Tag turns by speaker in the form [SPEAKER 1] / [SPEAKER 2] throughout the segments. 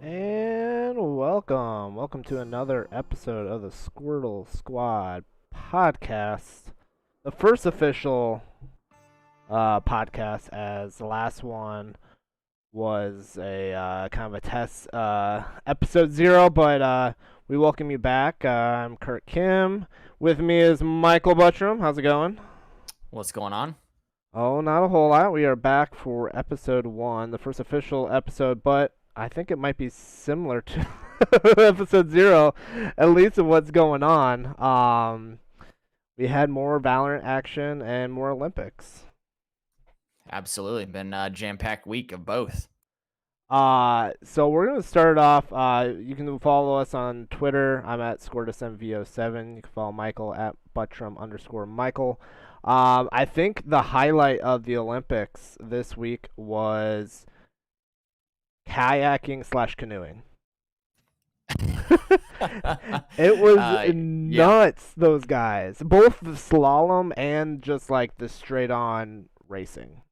[SPEAKER 1] And welcome to another episode of the Squirtle Squad Podcast, the first official podcast, as the last one was a kind of a test episode 0. But we welcome you back. I'm Curt Kim. With me is Michael Buttram. How's it going?
[SPEAKER 2] What's going on?
[SPEAKER 1] Oh, not a whole lot. We are back for episode 1, the first official episode, but I think it might be similar to episode 0, at least of what's going on. We had more Valorant action and more Olympics.
[SPEAKER 2] Absolutely. Been a jam-packed week of both.
[SPEAKER 1] So we're gonna start off. You can follow us on Twitter. I'm at SquirtusMVO7. You can follow Michael at Buttram_Michael. I think the highlight of the Olympics this week was kayaking/canoeing. It was nuts.
[SPEAKER 2] Yeah.
[SPEAKER 1] Those guys, both the slalom and just like the straight-on racing.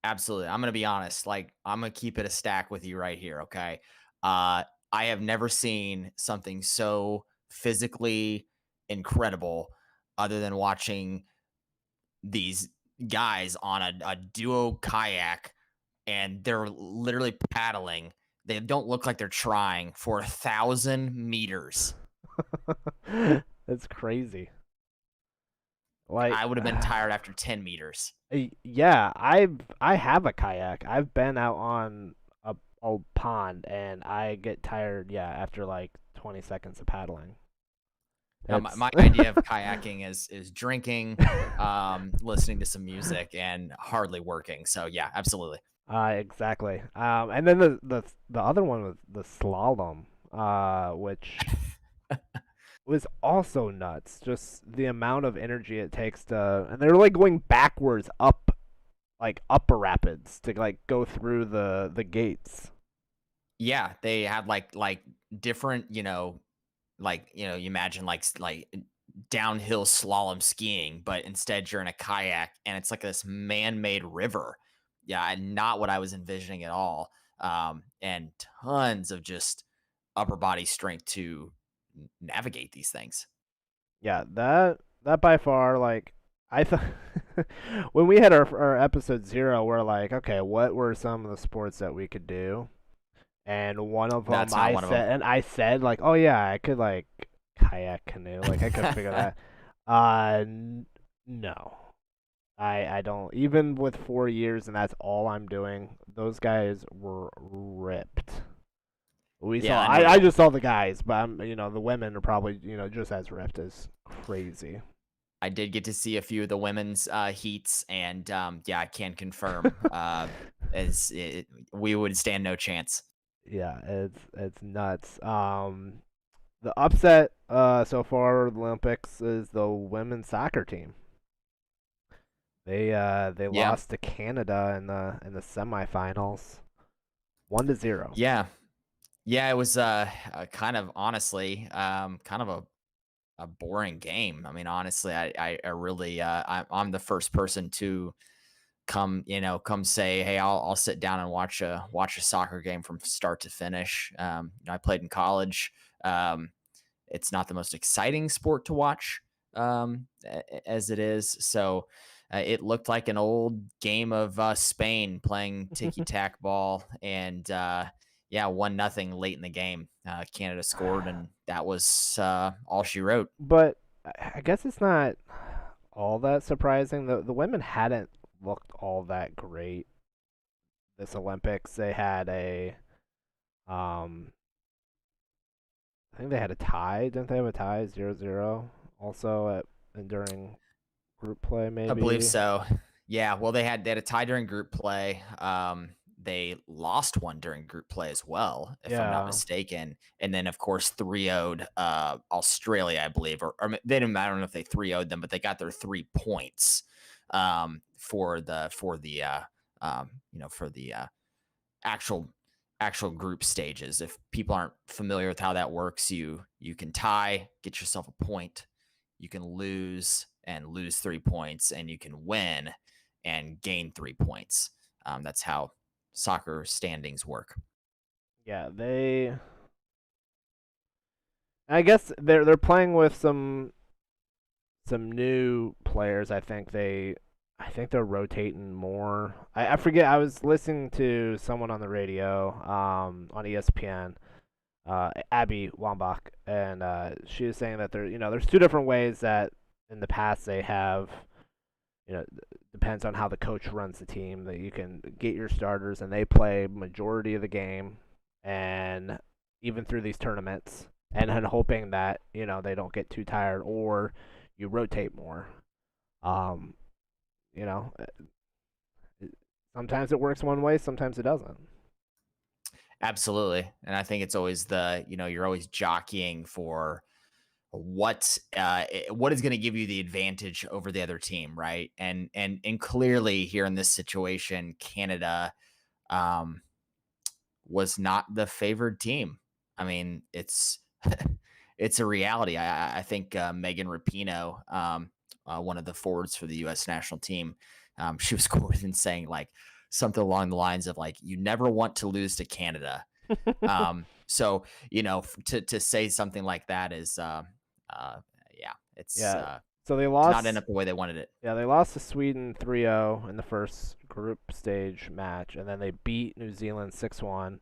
[SPEAKER 2] Absolutely. I'm going to be honest. I'm going to keep it a stack with you right here, okay? I have never seen something so physically incredible other than watching these guys on a duo kayak, and they're literally paddling. They don't look like they're trying for 1,000 meters.
[SPEAKER 1] That's crazy.
[SPEAKER 2] I would have been tired after 10 meters.
[SPEAKER 1] Yeah, I have a kayak. I've been out on a pond and I get tired. Yeah, after like 20 seconds of paddling.
[SPEAKER 2] My idea of kayaking is drinking, listening to some music, and hardly working. So yeah, absolutely.
[SPEAKER 1] Exactly. And then the other one was the slalom, which was also nuts. Just the amount of energy it takes and they're like going backwards up, like upper rapids to like go through the gates.
[SPEAKER 2] Yeah, they had like different, you imagine like downhill slalom skiing, but instead you're in a kayak and it's like this man-made river. Yeah, not what I was envisioning at all. And tons of just upper body strength to navigate these things.
[SPEAKER 1] Yeah, that by far, like, I thought when we had our episode 0, we're like, okay, what were some of the sports that we could do? And one of them
[SPEAKER 2] That's not one of them.
[SPEAKER 1] I said like, oh yeah, I could like kayak canoe, like I could figure that. No, I don't. Even with 4 years and that's all I'm doing, those guys were ripped. We
[SPEAKER 2] Yeah,
[SPEAKER 1] saw.
[SPEAKER 2] I know
[SPEAKER 1] I just saw the guys, but the women are probably just as ripped as crazy.
[SPEAKER 2] I did get to see a few of the women's heats, and yeah, I can confirm we would stand no chance.
[SPEAKER 1] Yeah, it's nuts. The upset so far at the Olympics is the women's soccer team. They
[SPEAKER 2] Yeah,
[SPEAKER 1] lost to Canada in the semifinals, 1-0.
[SPEAKER 2] yeah, yeah. It was kind of honestly kind of a boring game. I mean, honestly, I really I'm the first person to come say, hey, I'll sit down and watch a soccer game from start to finish. I played in college. It's not the most exciting sport to watch, as it is. So it looked like an old game of Spain playing ticky tack ball, and yeah, 1-0 late in the game. Canada scored, and that was all she wrote.
[SPEAKER 1] But I guess it's not all that surprising. The women hadn't looked all that great this Olympics. They had um I think they had a tie. Didn't they have a tie 0-0 also during group play
[SPEAKER 2] I believe
[SPEAKER 1] maybe?
[SPEAKER 2] so. Yeah, well, they had a tie during group play. They lost one during group play as well, if I'm not
[SPEAKER 1] Yeah.
[SPEAKER 2] mistaken. And then, of course, 3-0'd Australia, I believe, or they didn't. I don't know if they 3-0'd them, but they got their 3 points for the actual group stages. If people aren't familiar with how that works, you can tie, get yourself a point. You can lose and lose 3 points, and you can win and gain 3 points. That's how soccer standings work.
[SPEAKER 1] Yeah, they. I guess they're playing with some new players. I think they're rotating more. I forget. I was listening to someone on the radio, on ESPN, Abby Wambach, and she was saying that there's two different ways that in the past they have, depends on how the coach runs the team, that you can get your starters and they play majority of the game, and even through these tournaments, and then hoping that they don't get too tired, or you rotate more. Um, you know, sometimes it works one way, sometimes it doesn't.
[SPEAKER 2] Absolutely. And I think it's always you're always jockeying for what is going to give you the advantage over the other team, right? And clearly here in this situation, Canada um was not the favored team. I mean, it's it's a reality. I think Megan Rapinoe, one of the forwards for the U.S. national team, she was quoted in saying like something along the lines of like, "You never want to lose to Canada." So to say something like that is, yeah,
[SPEAKER 1] Yeah. So they
[SPEAKER 2] did not
[SPEAKER 1] lost.
[SPEAKER 2] end up the way they wanted it.
[SPEAKER 1] Yeah, they lost to Sweden 3-0 in the first group stage match, and then they beat New Zealand 6-1, and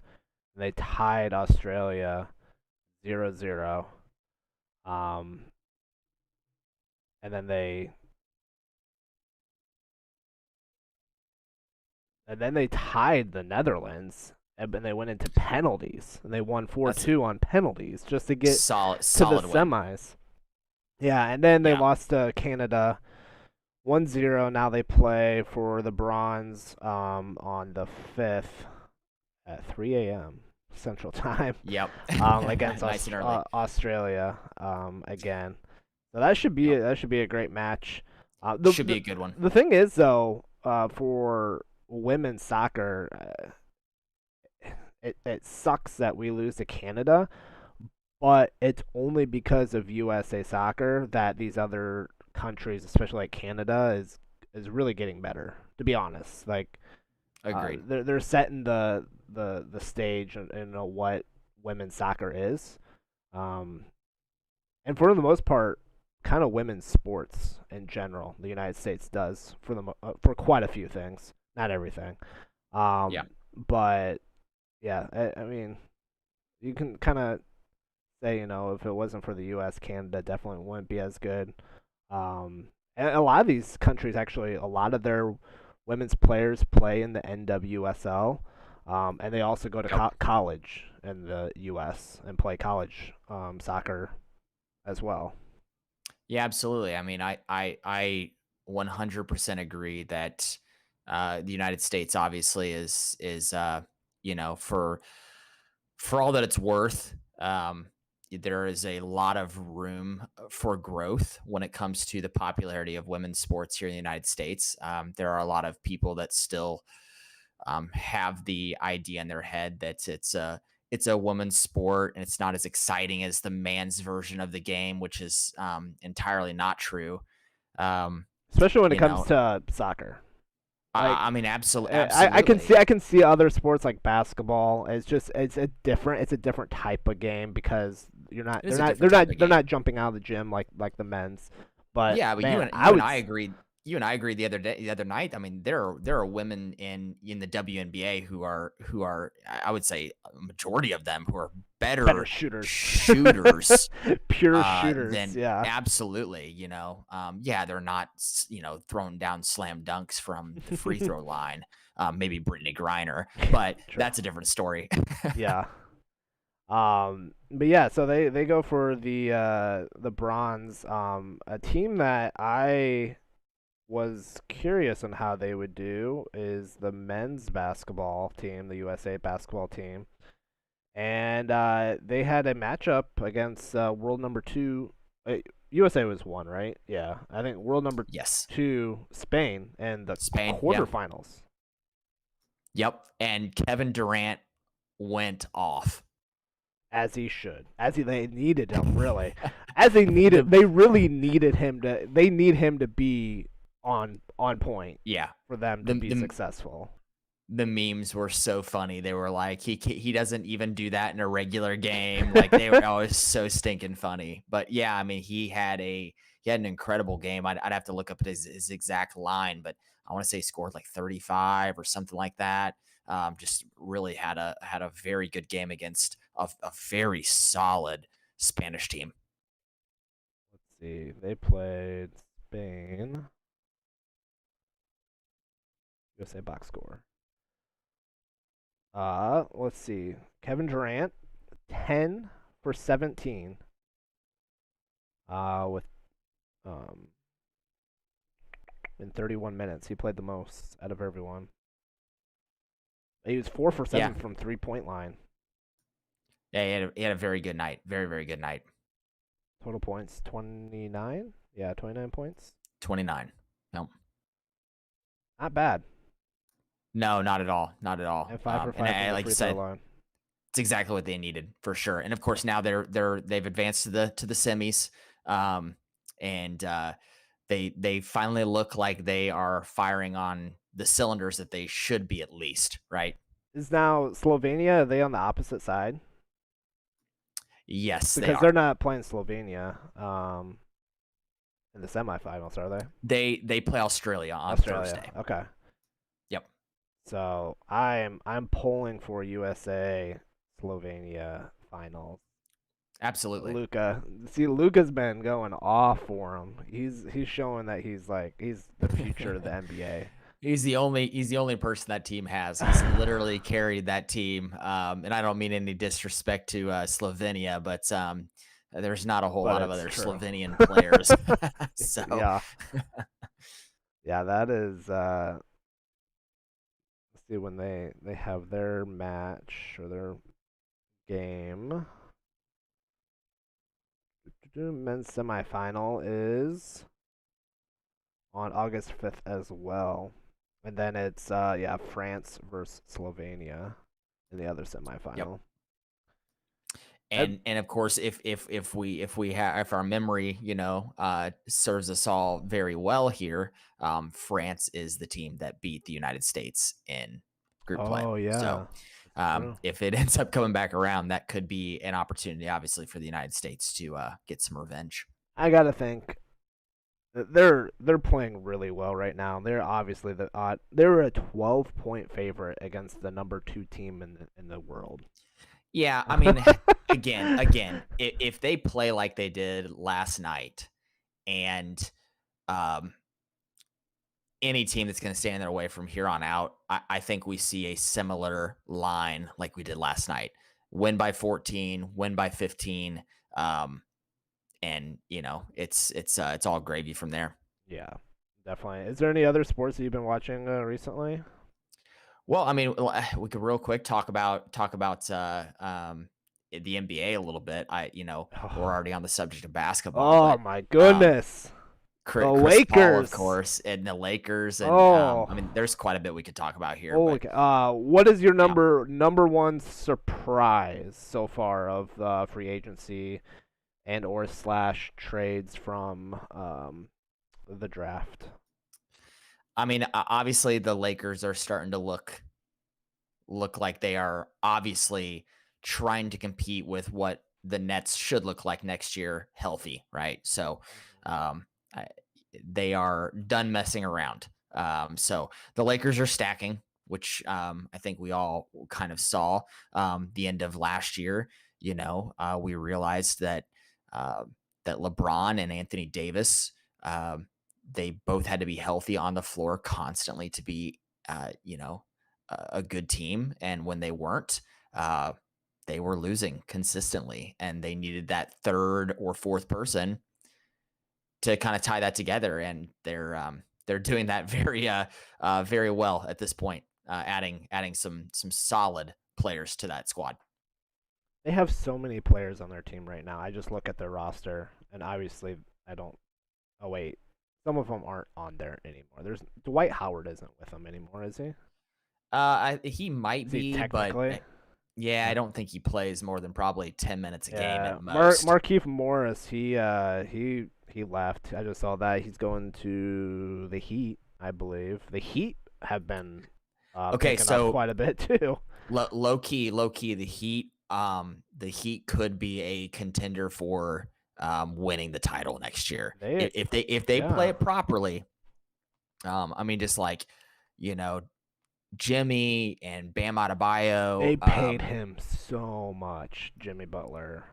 [SPEAKER 1] they tied Australia 0-0. Um, and then they tied the Netherlands, and they went into penalties, and they won
[SPEAKER 2] That's
[SPEAKER 1] 4-2 on penalties just to get
[SPEAKER 2] solid,
[SPEAKER 1] to the
[SPEAKER 2] solid win.
[SPEAKER 1] semis. Yeah, and then they
[SPEAKER 2] Yeah,
[SPEAKER 1] lost to Canada 1-0. Now they play for the bronze on the 5th at 3 a.m. Central Time,
[SPEAKER 2] yep.
[SPEAKER 1] against
[SPEAKER 2] Nice and early.
[SPEAKER 1] Australia, again. So that should be
[SPEAKER 2] Yep.
[SPEAKER 1] a great match.
[SPEAKER 2] Should be a good one.
[SPEAKER 1] The thing is though, for women's soccer, it sucks that we lose to Canada, but it's only because of USA Soccer that these other countries, especially like Canada, is really getting better. To be honest, like
[SPEAKER 2] Agreed.
[SPEAKER 1] they're setting the stage and what women's soccer is, um, and for the most part, kind of women's sports in general. The United States does for quite a few things, not everything.
[SPEAKER 2] Yeah.
[SPEAKER 1] But yeah, I mean, you can kind of say if it wasn't for the U.S., Canada definitely wouldn't be as good. And a lot of these countries actually, a lot of their women's players play in the NWSL, and they also go to
[SPEAKER 2] Yep.
[SPEAKER 1] college in the U.S. and play college soccer as well.
[SPEAKER 2] Yeah, absolutely. I mean, I 100% agree that the United States obviously is for all that it's worth. There is a lot of room for growth when it comes to the popularity of women's sports here in the United States. There are a lot of people that still have the idea in their head that it's a woman's sport and it's not as exciting as the man's version of the game, which is entirely not true. Um,
[SPEAKER 1] Especially when it
[SPEAKER 2] you
[SPEAKER 1] comes
[SPEAKER 2] know,
[SPEAKER 1] to soccer. Like
[SPEAKER 2] I mean, absolutely,
[SPEAKER 1] I can
[SPEAKER 2] absolutely.
[SPEAKER 1] see other sports like basketball. It's a different type of game because you're not
[SPEAKER 2] It is a different type of
[SPEAKER 1] they're
[SPEAKER 2] game.
[SPEAKER 1] not jumping out of the gym like the men's. But
[SPEAKER 2] Yeah, but you
[SPEAKER 1] man,
[SPEAKER 2] and
[SPEAKER 1] I
[SPEAKER 2] you and
[SPEAKER 1] would
[SPEAKER 2] I agreed. You and I agreed the other night. I mean, there are women in the WNBA who are I would say a majority of them who are
[SPEAKER 1] better
[SPEAKER 2] better
[SPEAKER 1] shooters,
[SPEAKER 2] shooters
[SPEAKER 1] pure shooters.
[SPEAKER 2] then
[SPEAKER 1] Yeah,
[SPEAKER 2] absolutely, yeah, they're not, throwing down slam dunks from the free throw line. Maybe Brittany Griner, but
[SPEAKER 1] true.
[SPEAKER 2] that's a different story.
[SPEAKER 1] Yeah. But yeah, so they go for the bronze. A team that I was curious on how they would do is the men's basketball team, the USA basketball team, and they had a matchup against world number two. USA was one, right? Yeah, I think world number
[SPEAKER 2] Yes,
[SPEAKER 1] two, Spain, and the
[SPEAKER 2] Spain. Yeah.
[SPEAKER 1] quarterfinals.
[SPEAKER 2] Yep. And Kevin Durant went off.
[SPEAKER 1] As he should, they needed him really, as
[SPEAKER 2] The
[SPEAKER 1] they really needed him to. They need him to be on point
[SPEAKER 2] yeah
[SPEAKER 1] for them to
[SPEAKER 2] the
[SPEAKER 1] be
[SPEAKER 2] the
[SPEAKER 1] successful.
[SPEAKER 2] the memes were so funny. They were like, he doesn't even do that in a regular game. Like they were always so stinking funny. But yeah, I mean, he had an incredible game. I'd have to look up his exact line, but I want to say he scored like 35 or something like that. Just really had a very good game against a very solid Spanish team.
[SPEAKER 1] Let's see. They played Spain. USA box score. Let's see. Kevin Durant, 10 for 17. With um in 31 minutes, he played the most out of everyone. He was 4 for 7
[SPEAKER 2] Yeah,
[SPEAKER 1] from 3-point line.
[SPEAKER 2] yeah, he had a very good night. Very, very good night.
[SPEAKER 1] Total points 29. Yeah, 29 points.
[SPEAKER 2] 29. No,
[SPEAKER 1] Not bad.
[SPEAKER 2] no, not at all. Not at all.
[SPEAKER 1] And 5 for 5
[SPEAKER 2] And
[SPEAKER 1] from the
[SPEAKER 2] like you
[SPEAKER 1] free throw
[SPEAKER 2] said,
[SPEAKER 1] line.
[SPEAKER 2] it's exactly what they needed for sure. And of course, now they've advanced to the semis, and they finally look like they are firing on the cylinders that they should be at least, right?
[SPEAKER 1] Is now Slovenia, are they on the opposite side?
[SPEAKER 2] Yes, they
[SPEAKER 1] Because
[SPEAKER 2] are.
[SPEAKER 1] they're not playing Slovenia in the semifinals, are they?
[SPEAKER 2] They play Australia on
[SPEAKER 1] Australia.
[SPEAKER 2] Thursday.
[SPEAKER 1] Okay.
[SPEAKER 2] Yep.
[SPEAKER 1] So I'm pulling for USA Slovenia finals.
[SPEAKER 2] Absolutely.
[SPEAKER 1] Luka, see, Luka's been going off for him. He's showing that he's the future of the NBA.
[SPEAKER 2] He's the only person that team has. He's literally carried that team. And I don't mean any disrespect to Slovenia, but there's not a whole
[SPEAKER 1] But
[SPEAKER 2] lot of
[SPEAKER 1] it's
[SPEAKER 2] other
[SPEAKER 1] true.
[SPEAKER 2] Slovenian players. So
[SPEAKER 1] Yeah, yeah, that is. Let's see when they have their match or their game. Men's semifinal is on August 5th as well. And then it's France versus Slovenia in the other semifinal.
[SPEAKER 2] yep. And of course, if our memory, serves us all very well here, France is the team that beat the United States in group play.
[SPEAKER 1] Oh
[SPEAKER 2] So
[SPEAKER 1] yeah. That's true.
[SPEAKER 2] if it ends up coming back around, that could be an opportunity, obviously, for the United States to get some revenge.
[SPEAKER 1] I gotta think they're playing really well right now. They're obviously they're a 12-point favorite against the number 2 team in the world.
[SPEAKER 2] Yeah, I mean, again, if they play like they did last night, and any team that's going to stand in their way from here on out, I think we see a similar line like we did last night. Win by 14, win by 15, and it's all gravy from there.
[SPEAKER 1] Yeah, definitely. Is there any other sports that you've been watching recently?
[SPEAKER 2] Well, I mean, we could real quick talk about the NBA a little bit. We're already on the subject of basketball,
[SPEAKER 1] Oh
[SPEAKER 2] but
[SPEAKER 1] my goodness.
[SPEAKER 2] Chris
[SPEAKER 1] The
[SPEAKER 2] Paul, of
[SPEAKER 1] Lakers.
[SPEAKER 2] course, and the Lakers, and
[SPEAKER 1] Oh.
[SPEAKER 2] I mean, there's quite a bit we could talk about here.
[SPEAKER 1] Holy what is your number one surprise so far of free agency and or slash trades from the draft?
[SPEAKER 2] I mean, obviously the Lakers are starting to look like they are obviously trying to compete with what the Nets should look like next year, healthy, right? So, I, they are done messing around. So the Lakers are stacking, which I think we all kind of saw the end of last year. We realized that that LeBron and Anthony Davis, they both had to be healthy on the floor constantly to be, a good team. And when they weren't, they were losing consistently, and they needed that third or fourth person to kind of tie that together. And they're doing that very well at this point, adding some solid players to that squad.
[SPEAKER 1] They have so many players on their team right now. I just look at their roster, and obviously I don't. Oh wait, some of them aren't on there anymore. There's Dwight Howard isn't with them anymore, is he?
[SPEAKER 2] He might
[SPEAKER 1] Is he
[SPEAKER 2] be,
[SPEAKER 1] technically?
[SPEAKER 2] but yeah, I don't think he plays more than probably 10 minutes a game
[SPEAKER 1] Yeah,
[SPEAKER 2] at most.
[SPEAKER 1] Markieff Morris, he left. I just saw that he's going to the Heat, I believe. The Heat have been
[SPEAKER 2] Okay,
[SPEAKER 1] picking up
[SPEAKER 2] so
[SPEAKER 1] quite a bit too.
[SPEAKER 2] low key, the Heat could be a contender for winning the title next year
[SPEAKER 1] They,
[SPEAKER 2] if they play
[SPEAKER 1] yeah,
[SPEAKER 2] it properly. I mean, just like you know, Jimmy and Bam Adebayo.
[SPEAKER 1] they paid him so much, Jimmy Butler.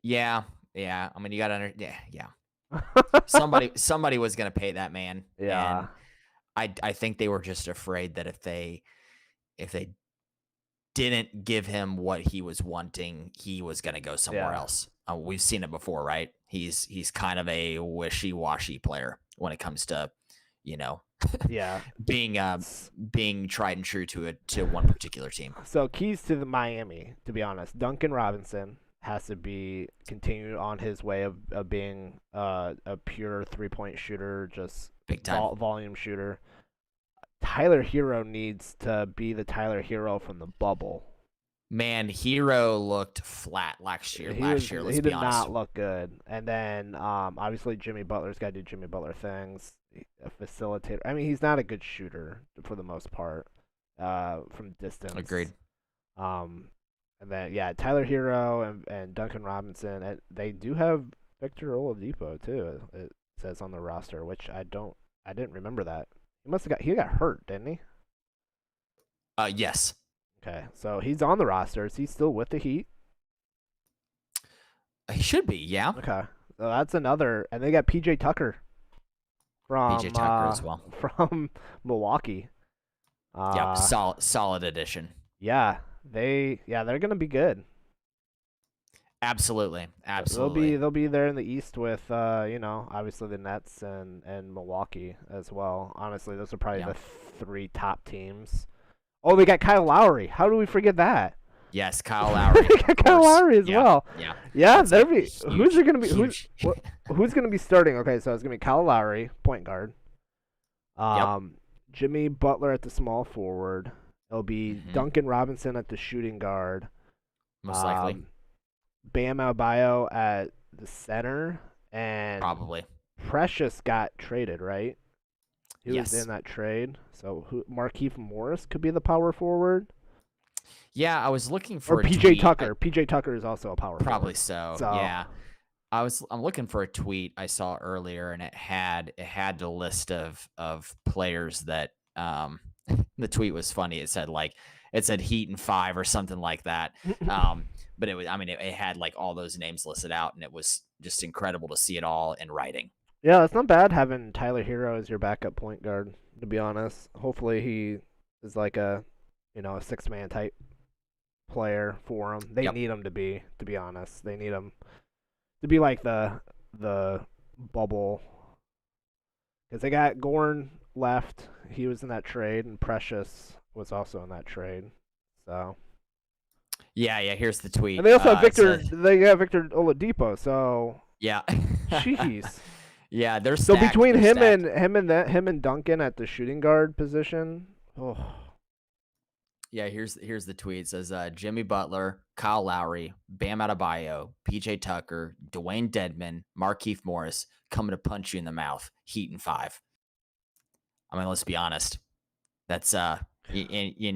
[SPEAKER 2] Yeah, yeah. I mean, you got to yeah. Somebody was going to pay that man,
[SPEAKER 1] Yeah,
[SPEAKER 2] and I think they were just afraid that if they didn't give him what he was wanting, he was going to go somewhere
[SPEAKER 1] yeah,
[SPEAKER 2] else. We've seen it before, right? He's kind of a wishy-washy player when it comes to, you know,
[SPEAKER 1] yeah.
[SPEAKER 2] being being tried and true to one particular team.
[SPEAKER 1] So keys to the Miami, to be honest, Duncan Robinson has to be continued on his way of being a pure 3-point shooter, just
[SPEAKER 2] Big time.
[SPEAKER 1] volume shooter. Tyler Hero needs to be the Tyler Hero from the bubble.
[SPEAKER 2] Man, Hero looked flat last year. Let's
[SPEAKER 1] He
[SPEAKER 2] be
[SPEAKER 1] did
[SPEAKER 2] honest.
[SPEAKER 1] not look good. And then obviously Jimmy Butler's got to do Jimmy Butler things. A facilitator. I mean, he's not a good shooter for the most part from distance.
[SPEAKER 2] Agreed.
[SPEAKER 1] And then yeah, Tyler Hero and Duncan Robinson. And they do have Victor Oladipo too. It says on the roster, which I didn't remember that. He got hurt, didn't he?
[SPEAKER 2] Yes.
[SPEAKER 1] Okay, so he's on the roster. Is he still with the Heat?
[SPEAKER 2] He should be, yeah.
[SPEAKER 1] Okay, so that's another, and they got PJ Tucker from
[SPEAKER 2] PJ Tucker as well.
[SPEAKER 1] from Milwaukee.
[SPEAKER 2] Yep, solid addition.
[SPEAKER 1] Yeah, they're gonna be good.
[SPEAKER 2] Absolutely.
[SPEAKER 1] They'll be there in the East with obviously the Nets and Milwaukee as well. Honestly, those are probably the 3 top teams. Oh, they got Kyle Lowry. How do we forget that?
[SPEAKER 2] Yes, Kyle Lowry.
[SPEAKER 1] They got Kyle Lowry as well.
[SPEAKER 2] Yeah.
[SPEAKER 1] That'd be
[SPEAKER 2] huge,
[SPEAKER 1] who's gonna be
[SPEAKER 2] huge.
[SPEAKER 1] who's gonna be starting? Okay, so it's gonna be Kyle Lowry, point guard. Jimmy Butler at the small forward. It'll be Duncan Robinson at the shooting guard.
[SPEAKER 2] Most likely.
[SPEAKER 1] Bam Adebayo at the center, and
[SPEAKER 2] Probably.
[SPEAKER 1] Precious got traded, right? He was
[SPEAKER 2] Yes.
[SPEAKER 1] in that trade. So Markieff Morris could be the power forward.
[SPEAKER 2] Yeah, I was looking for
[SPEAKER 1] Or
[SPEAKER 2] a
[SPEAKER 1] PJ
[SPEAKER 2] tweet.
[SPEAKER 1] Tucker. PJ Tucker is also a power
[SPEAKER 2] Probably
[SPEAKER 1] forward.
[SPEAKER 2] so. Yeah. I'm looking for a tweet I saw earlier, and it had the list of players that the tweet was funny. It said Heat and 5 or something like that. But it was, I mean, it had like all those names listed out, and it was just incredible to see it all in writing.
[SPEAKER 1] Yeah, it's not bad having Tyler Hero as your backup point guard, to be honest. Hopefully he is like a 6-man type player for them. They need him to be honest. They need him to be like the bubble. Because they got Gorn left. He was in that trade, and Precious was also in that trade. So
[SPEAKER 2] Yeah. Here's the tweet.
[SPEAKER 1] and they also have Victor. They got Victor Oladipo. So
[SPEAKER 2] yeah.
[SPEAKER 1] jeez.
[SPEAKER 2] Yeah, they're
[SPEAKER 1] so
[SPEAKER 2] stacked.
[SPEAKER 1] between
[SPEAKER 2] they're
[SPEAKER 1] him and Duncan at the shooting guard position. Oh.
[SPEAKER 2] Yeah, here's the tweet. It says Jimmy Butler, Kyle Lowry, Bam Adebayo, PJ Tucker, Dwayne Dedman, Markieff Morris coming to punch you in the mouth. Heat and 5. I mean, let's be honest. That's and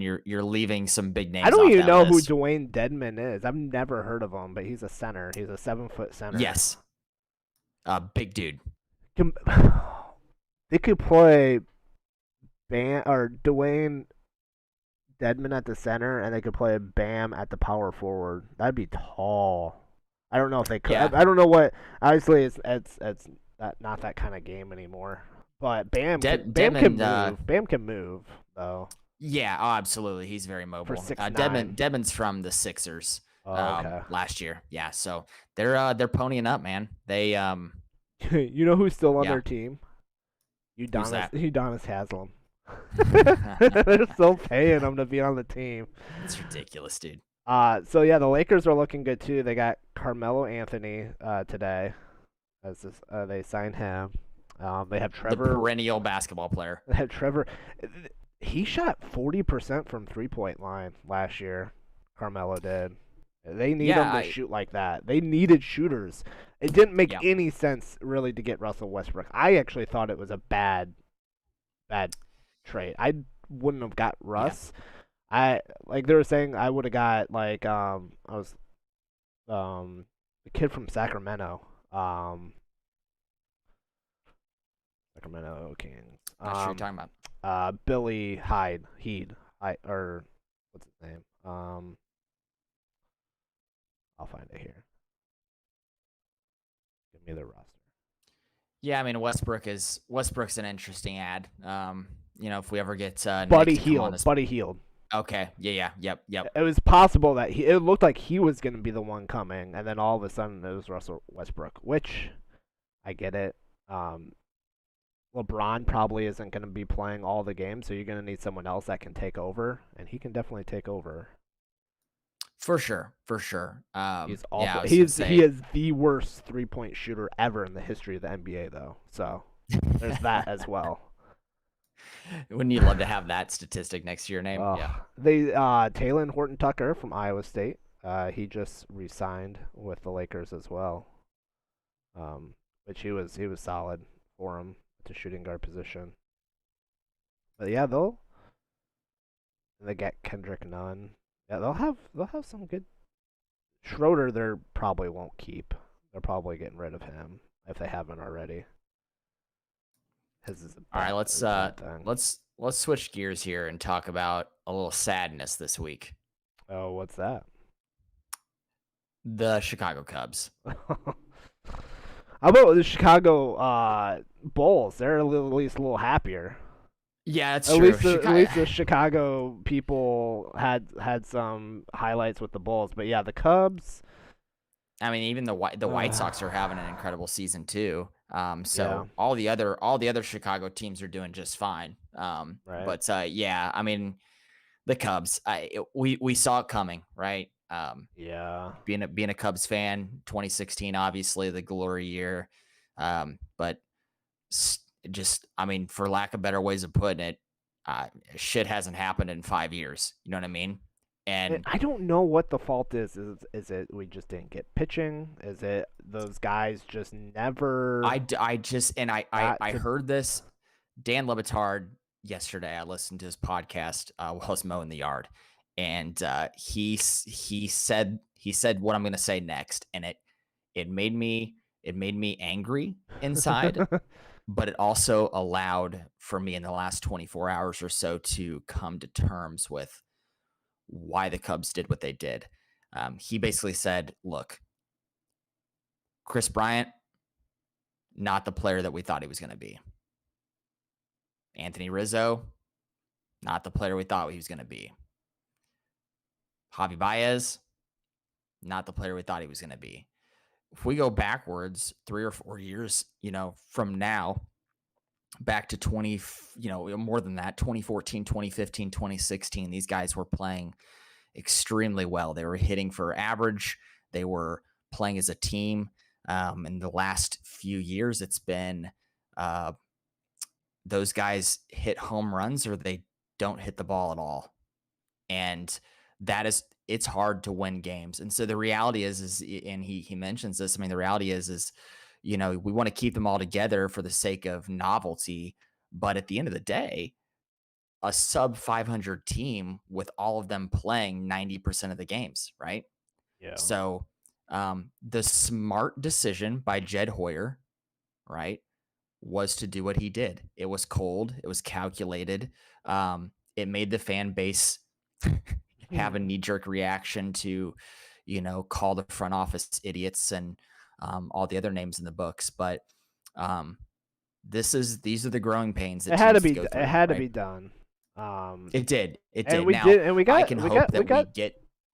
[SPEAKER 2] you're leaving some big names.
[SPEAKER 1] I don't even know
[SPEAKER 2] list.
[SPEAKER 1] who Dwayne Dedman is. I've never heard of him, but he's a center. He's a 7-foot center.
[SPEAKER 2] Yes. Big dude.
[SPEAKER 1] They could play Dwayne Dedman at the center, and they could play Bam at the power forward. That'd be tall. I don't know if they could.
[SPEAKER 2] Yeah.
[SPEAKER 1] I don't know what. Obviously, it's not that kind of game anymore. But Bam can move. Bam can move though.
[SPEAKER 2] Yeah, absolutely. He's very mobile.
[SPEAKER 1] For 6'9".
[SPEAKER 2] Dedman's from the Sixers
[SPEAKER 1] Okay.
[SPEAKER 2] last year. Yeah, so they're ponying up, man. They
[SPEAKER 1] You know who's still on
[SPEAKER 2] Yeah.
[SPEAKER 1] their team?
[SPEAKER 2] Who's that?
[SPEAKER 1] Udonis Haslem. They're still paying him to be on the team.
[SPEAKER 2] It's ridiculous, dude.
[SPEAKER 1] So yeah, the Lakers are looking good too. They got Carmelo Anthony today, as they signed him. They have Trevor,
[SPEAKER 2] the perennial basketball player.
[SPEAKER 1] They have Trevor. He shot 40% from 3-point line last year. Carmelo did. They need him to shoot like that. They needed shooters. It didn't make any sense really to get Russell Westbrook. I actually thought it was a bad trade. I wouldn't have got
[SPEAKER 2] Yeah.
[SPEAKER 1] Russ, I like they were saying I would have got like I was the kid from Sacramento, Sacramento Kings,
[SPEAKER 2] Not sure you're talking about.
[SPEAKER 1] Billy Heed, or what's his name? I'll find it here. Give me the roster.
[SPEAKER 2] Yeah, I mean Westbrook's an interesting ad. If we ever get Nick
[SPEAKER 1] Buddy
[SPEAKER 2] to come on
[SPEAKER 1] Hield.
[SPEAKER 2] this.
[SPEAKER 1] Buddy Hield.
[SPEAKER 2] Okay. Yeah. Yep.
[SPEAKER 1] It was possible that it looked like he was going to be the one coming, and then all of a sudden it was Russell Westbrook, which I get it. LeBron probably isn't going to be playing all the games, so you're going to need someone else that can take over, and he can definitely take over.
[SPEAKER 2] For sure.
[SPEAKER 1] He's awful.
[SPEAKER 2] Yeah,
[SPEAKER 1] He is the worst 3-point shooter ever in the history of the NBA, though. So there's that as well.
[SPEAKER 2] Wouldn't you love to have that statistic next to your name? Yeah.
[SPEAKER 1] Taylor Horton Tucker from Iowa State. He just re-signed with the Lakers as well. Which he was solid for him to shooting guard position. But yeah, they get Kendrick Nunn. Yeah, they'll have some good. Schroeder, they probably won't keep. They're probably getting rid of him if they haven't already.
[SPEAKER 2] All right, let's switch gears here and talk about a little sadness this week.
[SPEAKER 1] Oh, what's that?
[SPEAKER 2] The Chicago Cubs.
[SPEAKER 1] How about the Chicago Bulls? They're at least a little happier.
[SPEAKER 2] Yeah, that's true.
[SPEAKER 1] At least the Chicago people had some highlights with the Bulls, but yeah, the Cubs.
[SPEAKER 2] I mean, even the White Sox are having an incredible season too. So
[SPEAKER 1] Yeah.
[SPEAKER 2] all the other Chicago teams are doing just fine.
[SPEAKER 1] Right.
[SPEAKER 2] But yeah, I mean, the Cubs. We saw it coming, right?
[SPEAKER 1] Yeah.
[SPEAKER 2] Being a Cubs fan, 2016, obviously the glory year. But just, I mean, for lack of better ways of putting it, shit hasn't happened in 5 years. You know what I mean? And
[SPEAKER 1] I don't know what the fault is. Is it we just didn't get pitching? Is it those guys just never?
[SPEAKER 2] I heard this. Dan Le Batard yesterday. I listened to his podcast while I was mowing the yard, and he said what I'm going to say next, and it made me angry inside. But it also allowed for me in the last 24 hours or so to come to terms with why the Cubs did what they did. He basically said, look, Chris Bryant, not the player that we thought he was going to be. Anthony Rizzo, not the player we thought he was going to be. Javi Baez, not the player we thought he was going to be. If we go backwards 3 or 4 years, from now, back to more than that, 2014, 2015, 2016, these guys were playing extremely well. They were hitting for average. They were playing as a team. In the last few years, it's been those guys hit home runs or they don't hit the ball at all. And it's hard to win games. And so the reality is, and he mentions this, I mean, the reality is, we want to keep them all together for the sake of novelty. But at the end of the day, a sub 500 team with all of them playing 90% of the games, right?
[SPEAKER 1] Yeah.
[SPEAKER 2] So the smart decision by Jed Hoyer, right, was to do what he did. It was cold. It was calculated. It made the fan base have a knee-jerk reaction to, call the front office idiots and all the other names in the books. But these are the growing pains that
[SPEAKER 1] it had to be.
[SPEAKER 2] go through,
[SPEAKER 1] It had
[SPEAKER 2] right?
[SPEAKER 1] to be done.
[SPEAKER 2] It did.
[SPEAKER 1] And we did. And we got.
[SPEAKER 2] I can hope that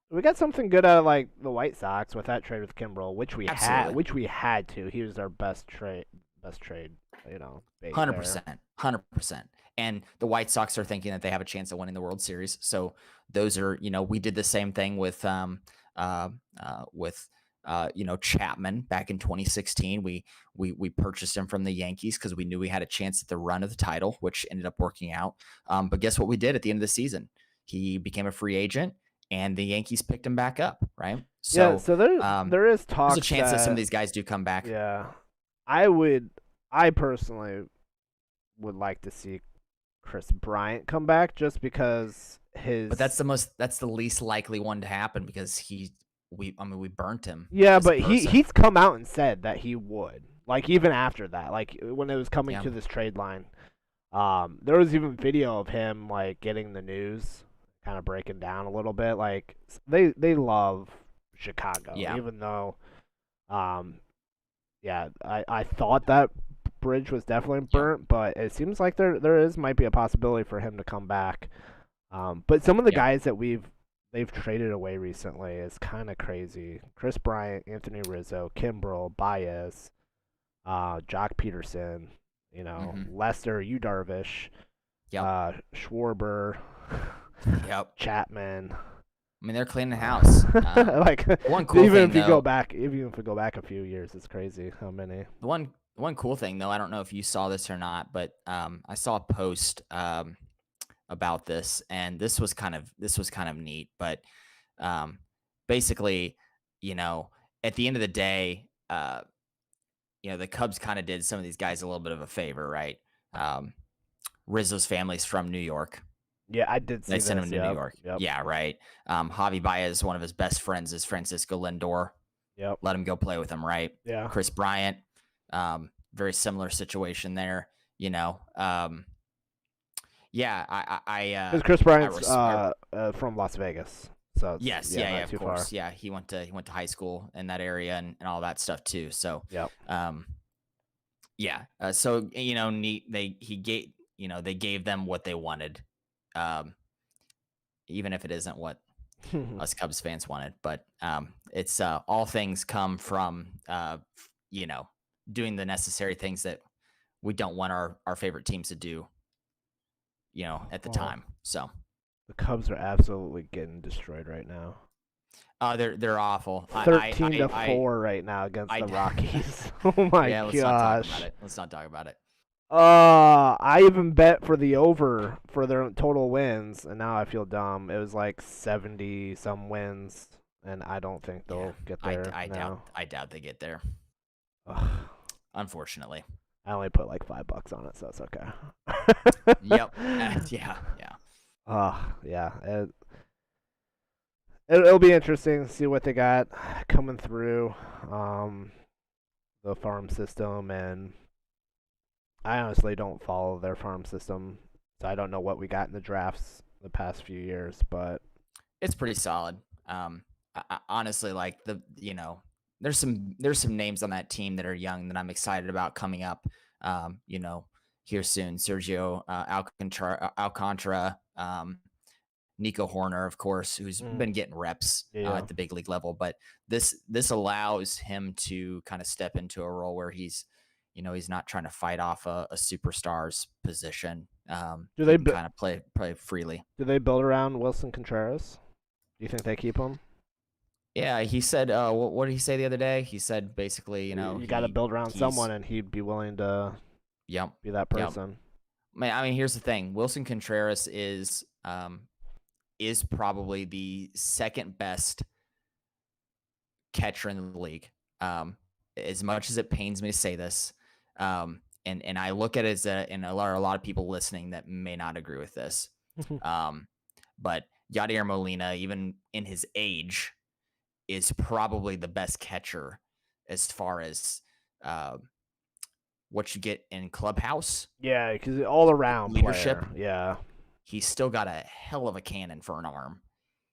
[SPEAKER 1] we got something good out of like the White Sox with that trade with Kimbrel, which we
[SPEAKER 2] Absolutely.
[SPEAKER 1] had to. He was our best trade.
[SPEAKER 2] 100%. And the White Sox are thinking that they have a chance of winning the World Series. So those are, we did the same thing with Chapman back in 2016. We purchased him from the Yankees because we knew we had a chance at the run of the title, which ended up working out. But guess what we did at the end of the season? He became a free agent, and the Yankees picked him back up, right? So,
[SPEAKER 1] yeah, so there is talk.
[SPEAKER 2] There's a chance that some of these guys do come back.
[SPEAKER 1] Yeah, I personally would like to see Chris Bryant come back just because
[SPEAKER 2] But
[SPEAKER 1] his
[SPEAKER 2] that's the least likely one to happen because we burnt him
[SPEAKER 1] yeah,
[SPEAKER 2] as a
[SPEAKER 1] but
[SPEAKER 2] person.
[SPEAKER 1] he's come out and said that he would. Like even after that, like when it was coming
[SPEAKER 2] Yeah.
[SPEAKER 1] to this trade line, there was even video of him like getting the news, kind of breaking down a little bit. Like they love Chicago,
[SPEAKER 2] Yeah.
[SPEAKER 1] even though, um, yeah, I thought that bridge was definitely
[SPEAKER 2] Yep.
[SPEAKER 1] burnt, but it seems like there might be a possibility for him to come back. But some of the
[SPEAKER 2] Yep.
[SPEAKER 1] guys that they've traded away recently is kind of crazy. Chris Bryant, Anthony Rizzo, Kimbrel, Baez, Jock Peterson,
[SPEAKER 2] Mhm.
[SPEAKER 1] Lester, Yu Darvish,
[SPEAKER 2] Yep.
[SPEAKER 1] Schwarber,
[SPEAKER 2] Yep.
[SPEAKER 1] Chapman.
[SPEAKER 2] I mean, they're cleaning house.
[SPEAKER 1] Like
[SPEAKER 2] One cool
[SPEAKER 1] even
[SPEAKER 2] thing
[SPEAKER 1] if you go
[SPEAKER 2] though,
[SPEAKER 1] back, even if we go back a few years, it's crazy how many.
[SPEAKER 2] one cool thing though, I don't know if you saw this or not, but I saw a post about this, and this was kind of neat. But um, basically, you know, at the end of the day, the Cubs kind of did some of these guys a little bit of a favor, right? Um, Rizzo's family's from New York.
[SPEAKER 1] Yeah, I did
[SPEAKER 2] They
[SPEAKER 1] see
[SPEAKER 2] sent
[SPEAKER 1] this.
[SPEAKER 2] him to New
[SPEAKER 1] Yep,
[SPEAKER 2] York.
[SPEAKER 1] yep,
[SPEAKER 2] Yeah, right. Javi Baez, one of his best friends, is Francisco Lindor.
[SPEAKER 1] yep.
[SPEAKER 2] Let him go play with him, right?
[SPEAKER 1] Yeah,
[SPEAKER 2] Chris Bryant, very similar situation there. You know, yeah,
[SPEAKER 1] because Chris
[SPEAKER 2] I,
[SPEAKER 1] Bryant's
[SPEAKER 2] res- I
[SPEAKER 1] from Las Vegas, so it's
[SPEAKER 2] yes,
[SPEAKER 1] yeah,
[SPEAKER 2] yeah, yeah,
[SPEAKER 1] not
[SPEAKER 2] of
[SPEAKER 1] too far.
[SPEAKER 2] course, yeah. He went to high school in that area and all that stuff too. So,
[SPEAKER 1] Yep.
[SPEAKER 2] um, yeah. So neat. They gave them what they wanted, um, even if it isn't what us Cubs fans wanted. But it's all things come from you know doing the necessary things that we don't want our favorite teams to do. At the
[SPEAKER 1] Oh,
[SPEAKER 2] time. So
[SPEAKER 1] the Cubs are absolutely getting destroyed right now.
[SPEAKER 2] they're awful.
[SPEAKER 1] 13-4 right now against the
[SPEAKER 2] I
[SPEAKER 1] Rockies. Oh my
[SPEAKER 2] yeah. Let's not talk about
[SPEAKER 1] gosh.
[SPEAKER 2] it. Let's not talk about it.
[SPEAKER 1] I even bet for the over for their total wins, and now I feel dumb. It was like 70 some wins, and I don't think
[SPEAKER 2] Yeah,
[SPEAKER 1] they'll get there now.
[SPEAKER 2] I doubt they get there.
[SPEAKER 1] Ugh,
[SPEAKER 2] Unfortunately.
[SPEAKER 1] I only put like $5 on it, so it's okay.
[SPEAKER 2] Yep. Yeah. Yeah.
[SPEAKER 1] Yeah. It'll be interesting to see what they got coming through the farm system, and I honestly don't follow their farm system, so I don't know what we got in the drafts the past few years, but
[SPEAKER 2] It's pretty solid. Honestly, like there's some names on that team that are young that I'm excited about coming up. Here soon, Sergio Alcantara, Nico Horner, of course, who's
[SPEAKER 1] mm,
[SPEAKER 2] been getting reps
[SPEAKER 1] yeah.
[SPEAKER 2] at the big league level. But this allows him to kind of step into a role where he's not trying to fight off a superstar's position.
[SPEAKER 1] Do
[SPEAKER 2] He
[SPEAKER 1] they
[SPEAKER 2] can kind of play freely.
[SPEAKER 1] do they build around Wilson Contreras? Do you think they keep him?
[SPEAKER 2] Yeah, he said. What did he say the other day? He said basically,
[SPEAKER 1] You got to build around
[SPEAKER 2] he's
[SPEAKER 1] someone, and he'd be willing to
[SPEAKER 2] yep,
[SPEAKER 1] be that
[SPEAKER 2] yep.
[SPEAKER 1] person.
[SPEAKER 2] I mean, here's the thing: Wilson Contreras is probably the second best catcher in the league. As much as it pains me to say this, and I look at it as and a lot of people listening that may not agree with this, but Yadier Molina, even in his age, is probably the best catcher as far as uh, what you get in clubhouse
[SPEAKER 1] Yeah, because all around
[SPEAKER 2] leadership.
[SPEAKER 1] player. Yeah.
[SPEAKER 2] He's still got a hell of a cannon for an arm.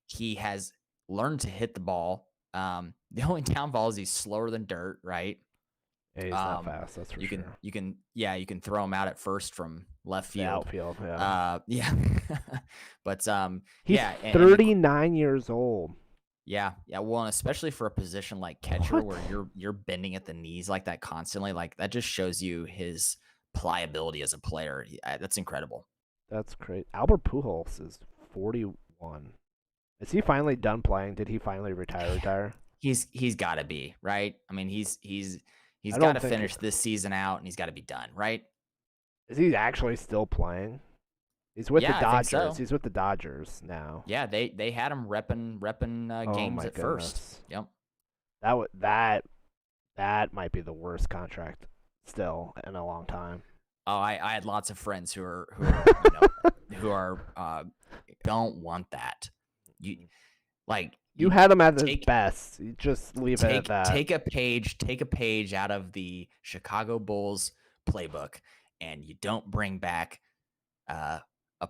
[SPEAKER 2] He has learned to hit the ball. The only downfall is he's slower than dirt, right?
[SPEAKER 1] Yeah, he's not fast, that's for sure.
[SPEAKER 2] You can throw him out at first from left
[SPEAKER 1] The
[SPEAKER 2] field.
[SPEAKER 1] outfield, yeah.
[SPEAKER 2] Yeah. But
[SPEAKER 1] He's
[SPEAKER 2] yeah, and
[SPEAKER 1] 39 years old.
[SPEAKER 2] yeah, well, and especially for a position like catcher where you're bending at the knees like that constantly, like that just shows you his pliability as a player. That's incredible.
[SPEAKER 1] That's great. Albert Pujols is 41. Is he finally done playing? Did he finally retire?
[SPEAKER 2] He's got to be, right? I mean, he's
[SPEAKER 1] I
[SPEAKER 2] got
[SPEAKER 1] don't
[SPEAKER 2] to
[SPEAKER 1] think.
[SPEAKER 2] finish this season out and he's got to be done, right?
[SPEAKER 1] Is he actually still playing? He's with the
[SPEAKER 2] Yeah, I think
[SPEAKER 1] Dodgers.
[SPEAKER 2] so.
[SPEAKER 1] He's with the Dodgers now.
[SPEAKER 2] Yeah, they had him repping
[SPEAKER 1] Oh
[SPEAKER 2] games
[SPEAKER 1] my
[SPEAKER 2] at first.
[SPEAKER 1] goodness.
[SPEAKER 2] Yep.
[SPEAKER 1] That might be the worst contract still in a long time.
[SPEAKER 2] Oh, I had lots of friends who are don't want that. You like
[SPEAKER 1] You
[SPEAKER 2] you
[SPEAKER 1] had him at his
[SPEAKER 2] take
[SPEAKER 1] best. You just leave it at that.
[SPEAKER 2] take a page out of the Chicago Bulls playbook, and you don't bring back a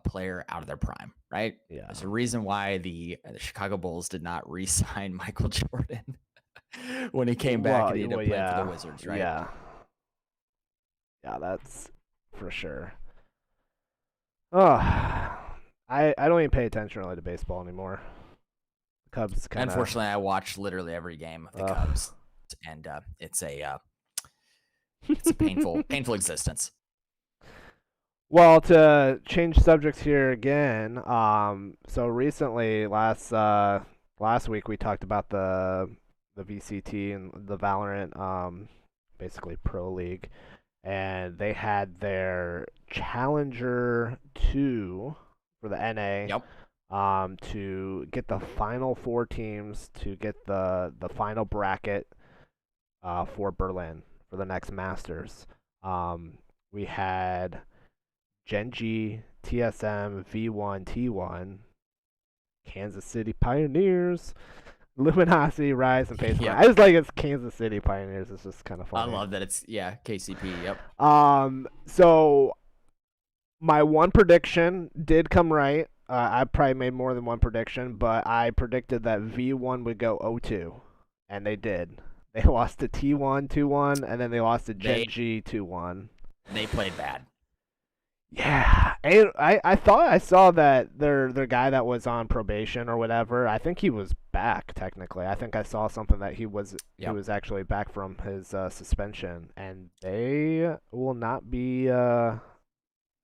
[SPEAKER 2] player out of their prime, right?
[SPEAKER 1] Yeah.
[SPEAKER 2] There's a reason why the Chicago Bulls did not re-sign Michael Jordan when he came back and he ended up playing for the Wizards, right?
[SPEAKER 1] Yeah. Yeah, that's for sure. Oh, I don't even pay attention really to baseball anymore. The Cubs kind of.
[SPEAKER 2] Unfortunately, I watch literally every game of the Cubs, and it's a painful existence.
[SPEAKER 1] Well, to change subjects here again, so recently, last week we talked about the VCT and the Valorant, basically Pro League, and they had their Challenger 2 for the NA.
[SPEAKER 2] Yep.
[SPEAKER 1] To get the final 4 teams to get the final bracket for Berlin for the next Masters. We had Genji, TSM, V1, T1, Kansas City Pioneers, Luminosity, Rise, and FaZe.
[SPEAKER 2] Yep.
[SPEAKER 1] I just like it's Kansas City Pioneers. It's just kind of funny.
[SPEAKER 2] I love that it's KCP. Yep.
[SPEAKER 1] So my one prediction did come right. I probably made more than one prediction, but I predicted that V1 would go 0-2, and they did. They lost to T1 2-1, and then they lost to Genji 2-1.
[SPEAKER 2] They played bad.
[SPEAKER 1] Yeah, and I thought I saw that their guy that was on probation or whatever. I think he was back technically. I think I saw something that he was actually back from his suspension, and they will not be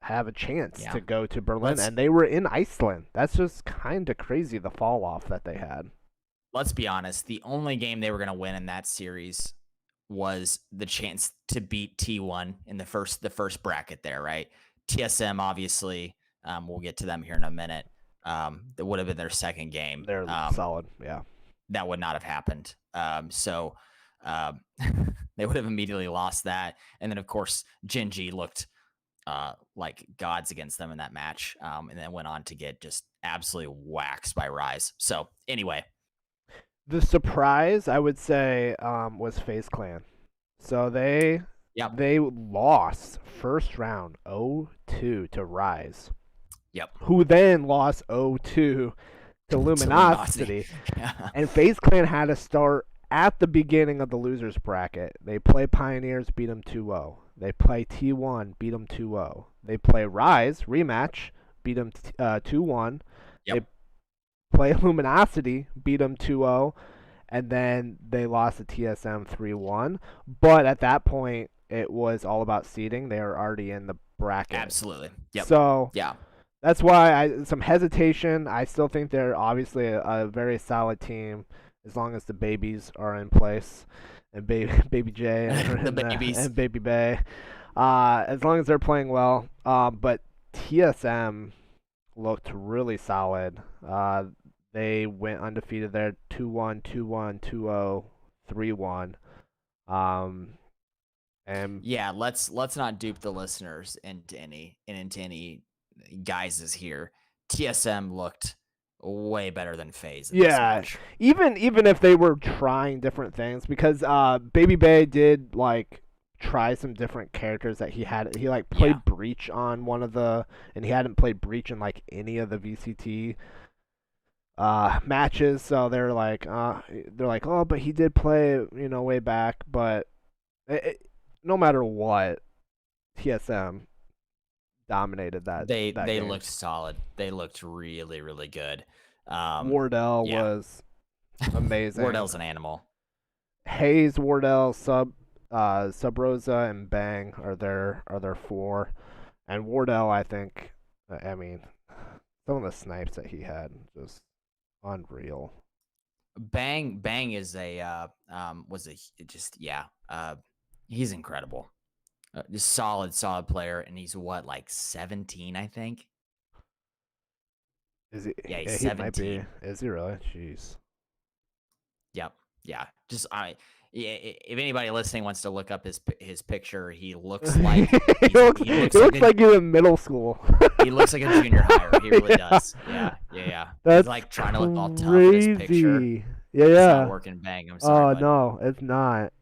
[SPEAKER 1] have a chance to go to Berlin, and they were in Iceland. That's just kind of crazy, the fall off that they had.
[SPEAKER 2] Let's be honest. The only game they were going to win in that series was the chance to beat T1 in the first bracket there, right? TSM, obviously, we'll get to them here in a minute. That would have been their second game.
[SPEAKER 1] They're solid, yeah.
[SPEAKER 2] That would not have happened. So they would have immediately lost that. And then, of course, Genji looked like gods against them in that match, and then went on to get just absolutely waxed by Rise. So anyway,
[SPEAKER 1] the surprise I would say was FaZe Clan. So they lost first round 0-2 to Rise.
[SPEAKER 2] Yep.
[SPEAKER 1] Who then lost 0-2 to Luminosity.
[SPEAKER 2] Yeah.
[SPEAKER 1] And FaZe Clan had to start at the beginning of the losers bracket. They play Pioneers, beat them 2-0. They play T1, beat them 2-0. They play Rise, rematch, beat them 2-1.
[SPEAKER 2] Yep.
[SPEAKER 1] They play Luminosity, beat them 2-0. And then they lost to TSM 3-1. But at that point, it was all about seeding. They were already in the bracket.
[SPEAKER 2] Absolutely. Yep.
[SPEAKER 1] So
[SPEAKER 2] yeah,
[SPEAKER 1] that's why some hesitation. I still think they're obviously a very solid team as long as the babies are in place. And baby J and, and Baby Bay. As long as they're playing well. But TSM looked really solid. They went undefeated there, 2-1, 2-1, 2-0, 3-1. And
[SPEAKER 2] yeah, let's not dupe the listeners into any guises here. TSM looked way better than FaZe.
[SPEAKER 1] Yeah, even if they were trying different things, because Baby Bay did like try some different characters that he had. He like played Breach on one of the, and he hadn't played Breach in like any of the VCT matches. So they're like, oh, but he did play, way back. But no matter what, TSM dominated that.
[SPEAKER 2] They
[SPEAKER 1] game.
[SPEAKER 2] Looked solid. They looked really, really good.
[SPEAKER 1] Wardell was amazing.
[SPEAKER 2] Wardell's an animal.
[SPEAKER 1] Hayes, Wardell, Sub Rosa, and Bang are their 4, and Wardell, I think, some of the snipes that he had just unreal.
[SPEAKER 2] Bang is he's incredible. Just solid player, and he's what, like 17, I think.
[SPEAKER 1] Is he?
[SPEAKER 2] Yeah, he's 17.
[SPEAKER 1] Might be. Is he really? Jeez.
[SPEAKER 2] Yep. Yeah. Just Yeah, if anybody listening wants to look up his picture, he looks
[SPEAKER 1] he
[SPEAKER 2] like
[SPEAKER 1] he looks like he's in middle school.
[SPEAKER 2] he looks like a junior hire. He really
[SPEAKER 1] Yeah.
[SPEAKER 2] does. Yeah. He's
[SPEAKER 1] That's
[SPEAKER 2] like trying to look all tough in his picture.
[SPEAKER 1] crazy.
[SPEAKER 2] It's not
[SPEAKER 1] Yeah.
[SPEAKER 2] working, bang. I'm sorry,
[SPEAKER 1] Oh
[SPEAKER 2] bud.
[SPEAKER 1] no, it's not.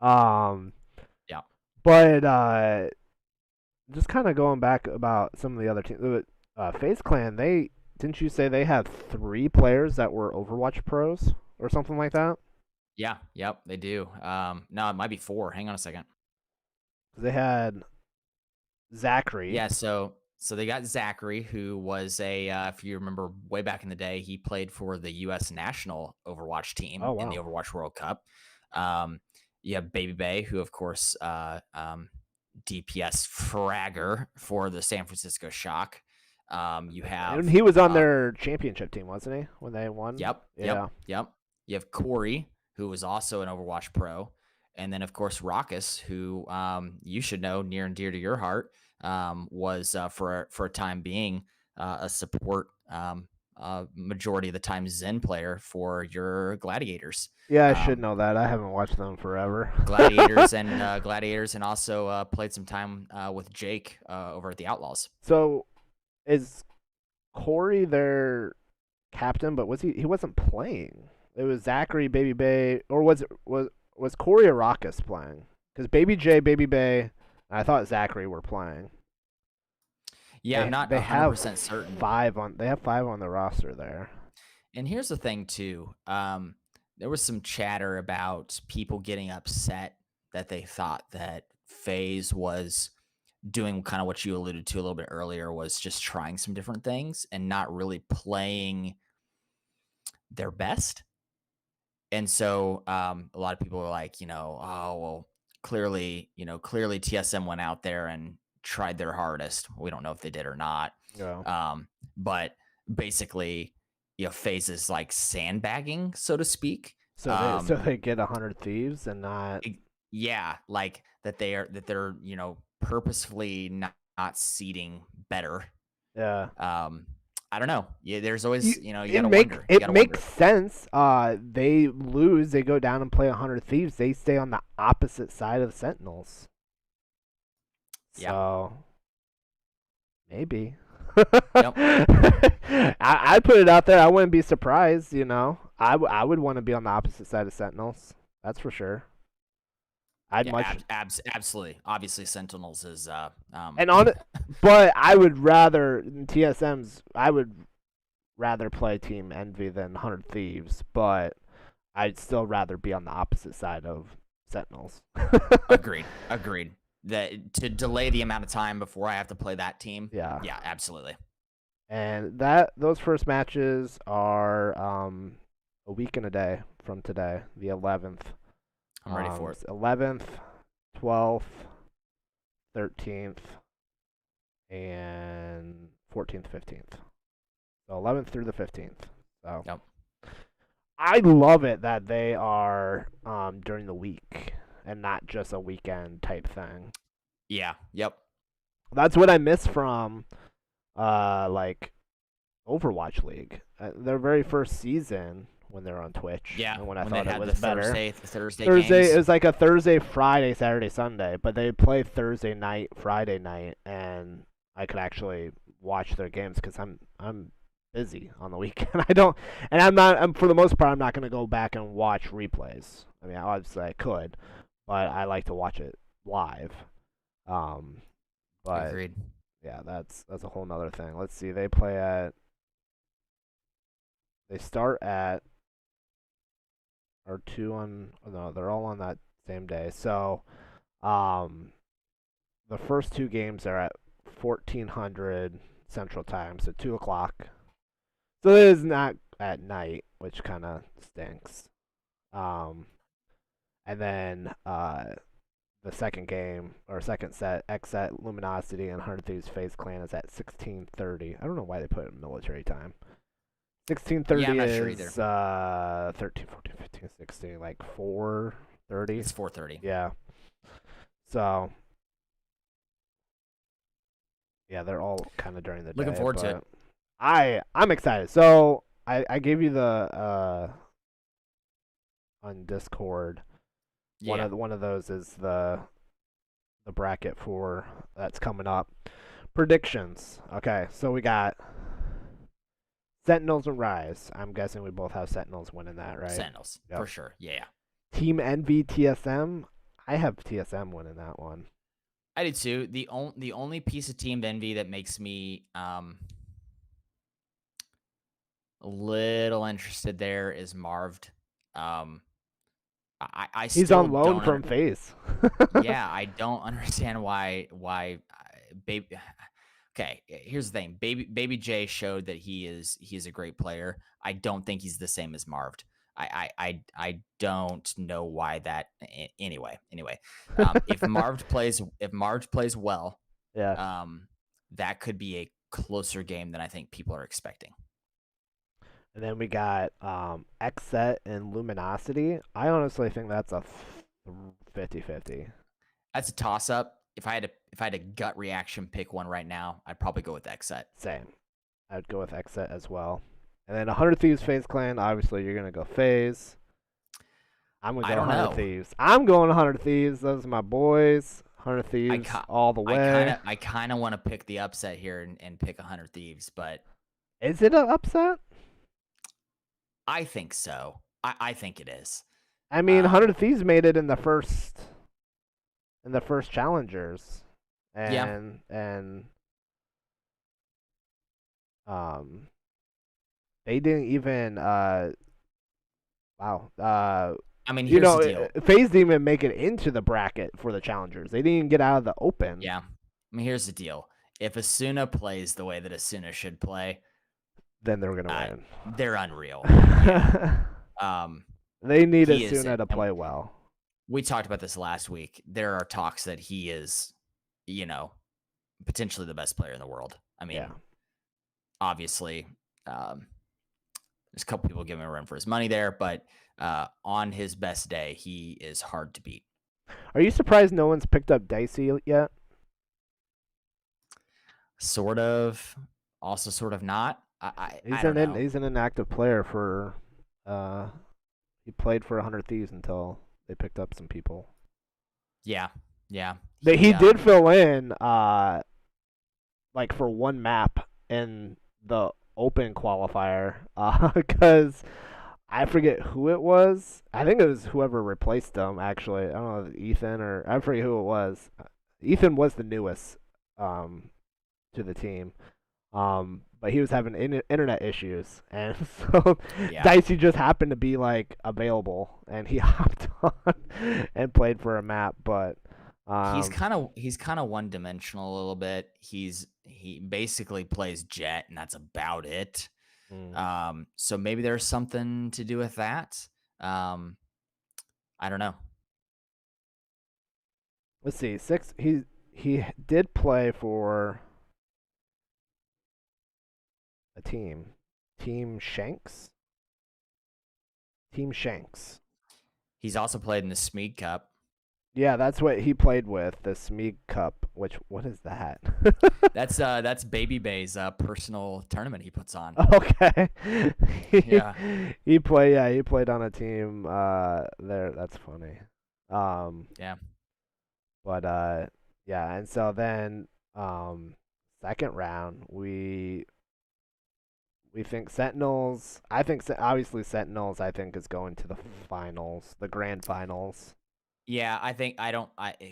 [SPEAKER 1] Um,
[SPEAKER 2] Yeah.
[SPEAKER 1] but just kind of going back about some of the other teams. FaZe Clan, they didn't you say they had 3 players that were Overwatch pros or something like that?
[SPEAKER 2] Yeah. Yep. They do. No, it might be 4. Hang on a second.
[SPEAKER 1] They had Zachary.
[SPEAKER 2] Yeah. So they got Zachary, who was if you remember way back in the day, he played for the U.S. national Overwatch team
[SPEAKER 1] Oh,
[SPEAKER 2] in the
[SPEAKER 1] wow.
[SPEAKER 2] Overwatch World Cup. You have Baby Bay, who of course DPS fragger for the San Francisco Shock. You have
[SPEAKER 1] And he was on their championship team, wasn't he, when they won?
[SPEAKER 2] Yep.
[SPEAKER 1] Yeah.
[SPEAKER 2] You have Corey, who was also an Overwatch pro, and then of course Raucus, who you should know near and dear to your heart, was for a time being a support majority of the time Zen player for your Gladiators.
[SPEAKER 1] Yeah, I should know that. I haven't watched them forever.
[SPEAKER 2] Gladiators and also played some time with Jake over at the Outlaws.
[SPEAKER 1] So, is Corey their captain? But he wasn't playing. It was Zachary, Baby Bay, or was Corey or Raucus playing? Because Baby J, Baby Bay, I thought Zachary were playing.
[SPEAKER 2] Yeah, I'm not 100% certain.
[SPEAKER 1] They have 5 on the roster there.
[SPEAKER 2] And here's the thing too. There was some chatter about people getting upset that they thought that FaZe was doing kind of what you alluded to a little bit earlier, was just trying some different things and not really playing their best. And so a lot of people were like, oh, well, clearly TSM went out there and tried their hardest. We don't know if they did or not.
[SPEAKER 1] Yeah.
[SPEAKER 2] But basically, FaZe is like sandbagging, so to speak.
[SPEAKER 1] So they get 100 Thieves and not.
[SPEAKER 2] Yeah, like they're purposefully not seeding better.
[SPEAKER 1] Yeah.
[SPEAKER 2] I don't know. Yeah, there's always you gotta
[SPEAKER 1] wonder. It makes
[SPEAKER 2] wonder.
[SPEAKER 1] sense. They lose, they go down and play 100 Thieves. They stay on the opposite side of the Sentinels.
[SPEAKER 2] Yeah.
[SPEAKER 1] So maybe.
[SPEAKER 2] Yep.
[SPEAKER 1] I put it out there. I wouldn't be surprised. I would want to be on the opposite side of Sentinels. That's for sure.
[SPEAKER 2] Absolutely. Obviously, Sentinels is
[SPEAKER 1] but I would rather TSM's. I would rather play Team Envy than 100 Thieves, but I'd still rather be on the opposite side of Sentinels.
[SPEAKER 2] Agreed. That to delay the amount of time before I have to play that team.
[SPEAKER 1] Yeah,
[SPEAKER 2] absolutely.
[SPEAKER 1] And those first matches are a week and a day from today, the 11th.
[SPEAKER 2] I'm ready for it.
[SPEAKER 1] 11th, 12th, 13th, and 14th, 15th. So 11th through the 15th. So
[SPEAKER 2] yep.
[SPEAKER 1] I love it that they are during the week and not just a weekend type thing.
[SPEAKER 2] Yeah. Yep.
[SPEAKER 1] That's what I miss from like Overwatch League. Their very first season when they were on Twitch.
[SPEAKER 2] Yeah.
[SPEAKER 1] And when I thought it was better.
[SPEAKER 2] Thursday
[SPEAKER 1] games.
[SPEAKER 2] It
[SPEAKER 1] was like a Thursday, Friday, Saturday, Sunday, but they play Thursday night, Friday night, and I could actually watch their games because I'm busy on the weekend. I'm for the most part I'm not going to go back and watch replays. I mean, obviously I could, but I like to watch it live. But
[SPEAKER 2] agreed.
[SPEAKER 1] Yeah, that's a whole nother thing. Let's see. They start at they're all on that same day. So, the first 2 games are at 1400 Central Time, so 2:00. So it is not at night, which kind of stinks. And then the second game or second set, XSET, Luminosity, and 100 Thieves FaZe Clan is at 16:30. I don't know why they put it in military time. 16:30 is 13, 14, 15, 16, like 4:30.
[SPEAKER 2] It's 4:30.
[SPEAKER 1] Yeah. So yeah, they're all kind of during the day.
[SPEAKER 2] Looking forward to it.
[SPEAKER 1] I'm excited. So I gave you the on Discord
[SPEAKER 2] Yeah.
[SPEAKER 1] One of those is the bracket for that's coming up. Predictions. Okay, so we got Sentinels and Rise. I'm guessing we both have Sentinels winning that, right?
[SPEAKER 2] Sentinels
[SPEAKER 1] Yep.
[SPEAKER 2] for sure. Yeah.
[SPEAKER 1] Team Envy TSM. I have TSM winning that one.
[SPEAKER 2] I did too. The only piece of Team Envy that makes me a little interested there is Marved. Um, I
[SPEAKER 1] He's
[SPEAKER 2] still
[SPEAKER 1] on loan
[SPEAKER 2] don't
[SPEAKER 1] from FaZe.
[SPEAKER 2] yeah, I don't understand why baby okay, here's the thing. Baby J showed that he's a great player. I don't think he's the same as Marved. I don't know why that anyway. If Marved plays well,
[SPEAKER 1] Yeah.
[SPEAKER 2] um that could be a closer game than I think people are expecting.
[SPEAKER 1] And then we got Xset and Luminosity. I honestly think that's a 50-50.
[SPEAKER 2] That's a toss up. If I had a gut reaction pick one right now, I'd probably go with Xset.
[SPEAKER 1] Same. I'd go with Xset as well. And then 100 Thieves FaZe Clan. Obviously, you're going to go FaZe. I'm going to
[SPEAKER 2] I
[SPEAKER 1] go
[SPEAKER 2] don't
[SPEAKER 1] 100
[SPEAKER 2] know.
[SPEAKER 1] Thieves. I'm going 100 Thieves. Those are my boys. 100 Thieves all the way.
[SPEAKER 2] I kind of want to pick the upset here and pick 100 Thieves, but
[SPEAKER 1] Is it an upset?
[SPEAKER 2] I think so. I think it is.
[SPEAKER 1] I mean, 100 Thieves made it in the first challengers, and they didn't even wow.
[SPEAKER 2] I mean, here's the deal.
[SPEAKER 1] FaZe didn't even make it into the bracket for the challengers. They didn't even get out of the open.
[SPEAKER 2] Yeah. I mean, here's the deal. If Asuna plays the way that Asuna should play,
[SPEAKER 1] then they're gonna win.
[SPEAKER 2] They're unreal.
[SPEAKER 1] They need Asuna to play well.
[SPEAKER 2] We talked about this last week. There are talks that he is, potentially the best player in the world. I mean, obviously, there's a couple people giving him a run for his money there, but on his best day, he is hard to beat.
[SPEAKER 1] Are you surprised no one's picked up Dicey yet?
[SPEAKER 2] Sort of. Also, sort of not.
[SPEAKER 1] He's an inactive player for. He played for 100 Thieves until they picked up some people.
[SPEAKER 2] Yeah.
[SPEAKER 1] He did fill in, like for one map in the open qualifier, because I forget who it was. I think it was whoever replaced him. Actually, I don't know, Ethan or I forget who it was. Ethan was the newest, to the team. But he was having internet issues, and so Dicey just happened to be like available, and he hopped on and played for a map. But
[SPEAKER 2] he's kind of one dimensional a little bit. He basically plays Jet, and that's about it. So maybe there's something to do with that. I don't know.
[SPEAKER 1] Let's see. He did play for a Team Shanks.
[SPEAKER 2] He's also played in the Smeeg Cup.
[SPEAKER 1] Yeah, that's what he played with, the Smeeg Cup. What is that?
[SPEAKER 2] That's Baby Bay's personal tournament he puts on.
[SPEAKER 1] Okay.
[SPEAKER 2] Yeah.
[SPEAKER 1] He played on a team there. That's funny.
[SPEAKER 2] Yeah.
[SPEAKER 1] But yeah, and so then second round we think Sentinels. I think obviously Sentinels. I think is going to the finals, the grand finals.
[SPEAKER 2] Yeah,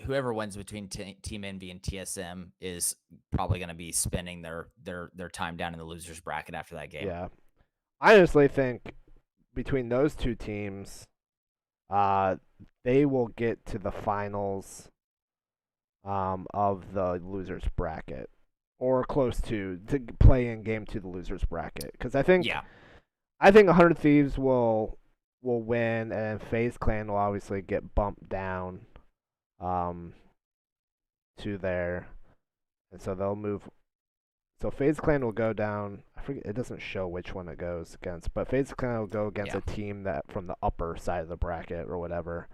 [SPEAKER 2] whoever wins between Team Envy and TSM is probably going to be spending their time down in the losers bracket after that game.
[SPEAKER 1] Yeah, I honestly think between those two teams, they will get to the finals of the losers bracket, or close to play in game to the losers bracket. Because I think 100 Thieves will win, and FaZe Clan will obviously get bumped down to there, and so they'll move. So FaZe Clan will go down. I forget, it doesn't show which one it goes against, but FaZe Clan will go against a team that from the upper side of the bracket or whatever.